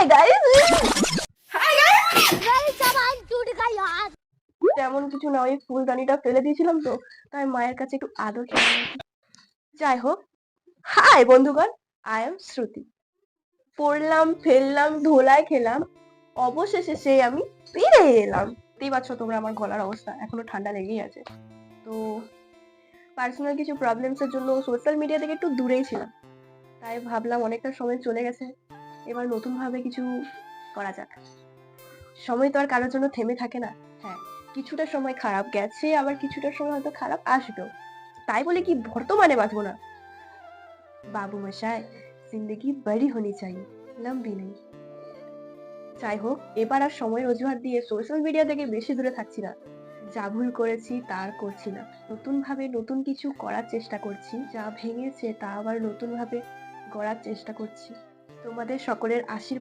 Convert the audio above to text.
Hi guys, सामान टूट गया यार। তেমন কিছু না, ওই ফুলদানিটা ফেলে দিয়েছিলাম তো, তাই মায়ের কাছে একটু আদর খেলাম আর কি। যাই হোক, হাই বন্ধুগণ, আই এম শ্রুতি। পড়লাম, ফেললাম, ধোলাই খেলাম, অবশেষে সেই আমি ফিরে এলাম। দেখতেই পাচ্ছ তোমরা আমার গলার অবস্থা, এখনো ঠান্ডা লেগেই আছে। তো পার্সোনাল কিছু প্রবলেমস এর জন্য সোশ্যাল মিডিয়া থেকে একটু দূরেই ছিলাম, তাই ভাবলাম অনেকটা সময় চলে গেছে, এবার নতুন ভাবে কিছু করা যাক। সময় তো আর কারোর জন্য থেমে থাকে না। হ্যাঁ, কিছুটা সময় খারাপ গেছে, আবার কিছুটা সময় হয়তো খারাপ আসবেও, তাই বলে কি বর্তমানে বাঁচবো না? বাবু মশাই, জিন্দগি বড়ি হনি চাইয়ে, লম্বি নেই। যাই হোক, এবার আর সময়ের অজুহাত দিয়ে সোশ্যাল মিডিয়া থেকে বেশি দূরে থাকছি না। যা ভুল করেছি তা আর করছি না, নতুন ভাবে নতুন কিছু করার চেষ্টা করছি, যা ভেঙেছে তা আবার নতুন ভাবে গড়ার চেষ্টা করছি। তোমাদের সকলের আশীর্বাদ